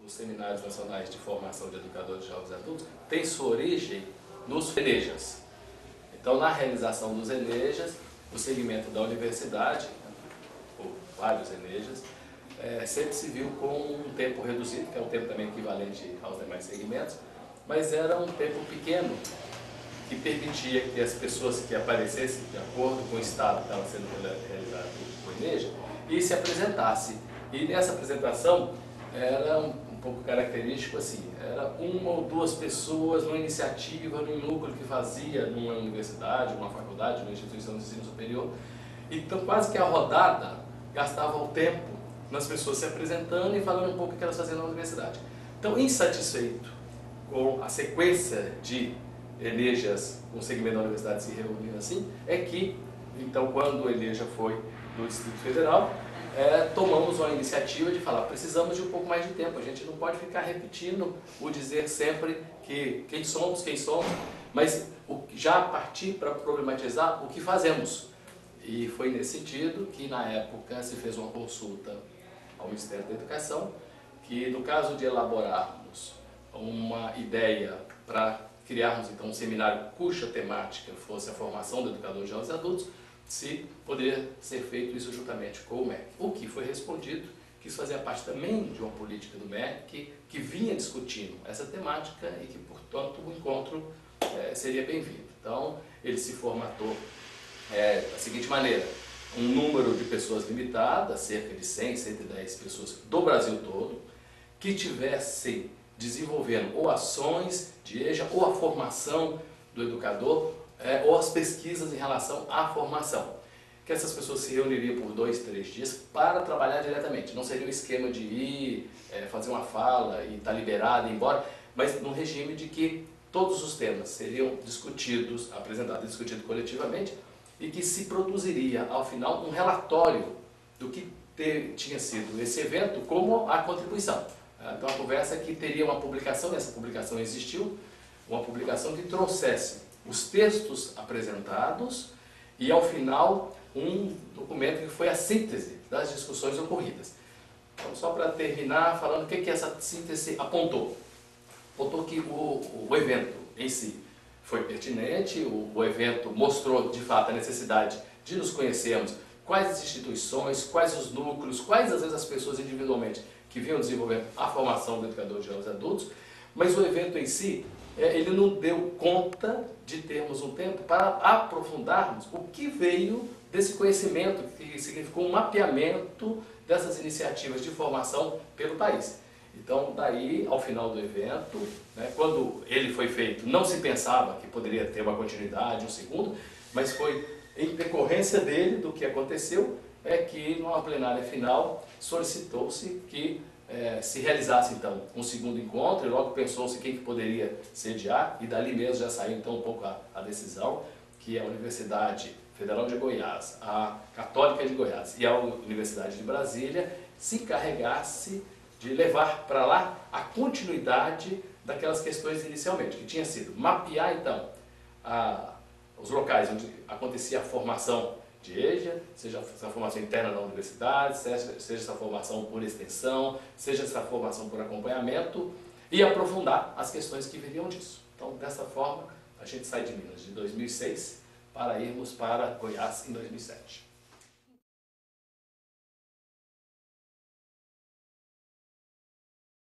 Os Seminários Nacionais de Formação de Educadores de Jovens Adultos têm sua origem nos ENEJAs. Então, na realização dos ENEJAs, o segmento da universidade, ou vários ENEJAs, sempre se viu com um tempo reduzido, que é um tempo também equivalente aos demais segmentos, mas era um tempo pequeno, que permitia que as pessoas que aparecessem de acordo com o estado que estava sendo realizado o ENEJA e se apresentasse. E nessa apresentação era um pouco característico assim, era uma ou duas pessoas numa iniciativa, num núcleo que fazia numa universidade, numa faculdade, numa instituição de ensino superior. Então quase que a rodada gastava o tempo nas pessoas se apresentando e falando um pouco o que elas faziam na universidade. Então, insatisfeito com a sequência de ENEJAs com o segmento da universidade se reunindo assim, é que, então, quando o ENEJA foi do Distrito Federal, tomamos uma iniciativa de falar, precisamos de um pouco mais de tempo, a gente não pode ficar repetindo o dizer sempre que quem somos, mas já partir para problematizar o que fazemos. E foi nesse sentido que, na época, se fez uma consulta ao Ministério da Educação, que, no caso de elaborarmos uma ideia para criarmos, então, um seminário cuja temática fosse a formação do educador de jovens adultos, se poderia ser feito isso juntamente com o MEC. O que foi respondido, que isso fazia parte também de uma política do MEC, que vinha discutindo essa temática e que, portanto, o encontro seria bem-vindo. Então, ele se formatou da seguinte maneira: um número de pessoas limitadas, cerca de 100, 110 pessoas do Brasil todo, que tivessem desenvolvendo ou ações de EJA, ou a formação do educador, ou as pesquisas em relação à formação. Que essas pessoas se reuniriam por 2, 3 dias para trabalhar diretamente. Não seria um esquema de ir, fazer uma fala e estar liberado e ir embora, mas no regime de que todos os temas seriam discutidos, apresentados e discutidos coletivamente, e que se produziria, ao final, um relatório do que tinha sido esse evento como a contribuição. Então a conversa é que teria uma publicação, e essa publicação existiu, uma publicação que trouxesse os textos apresentados e, ao final, um documento que foi a síntese das discussões ocorridas. Então, só para terminar, falando o que essa síntese apontou. Apontou que o evento em si foi pertinente, o evento mostrou, de fato, a necessidade de nos conhecermos quais as instituições, quais os núcleos, quais, às vezes, as pessoas individualmente que vinham desenvolvendo a formação do educador de jovens adultos, mas o evento em si, ele não deu conta de termos um tempo para aprofundarmos o que veio desse conhecimento, que significou um mapeamento dessas iniciativas de formação pelo país. Então, daí, ao final do evento, quando ele foi feito, não se pensava que poderia ter uma continuidade, um segundo, mas foi em decorrência dele, do que aconteceu, que numa plenária final solicitou-se que se realizasse então um segundo encontro, e logo pensou-se quem que poderia sediar, e dali mesmo já saiu então um pouco a decisão que a Universidade Federal de Goiás, a Católica de Goiás e a Universidade de Brasília se encarregasse de levar para lá a continuidade daquelas questões inicialmente, que tinha sido mapear então os locais onde acontecia a formação de EJA, seja essa formação interna da universidade, seja essa formação por extensão, seja essa formação por acompanhamento, e aprofundar as questões que viriam disso. Então, dessa forma, a gente sai de Minas de 2006 para irmos para Goiás em 2007.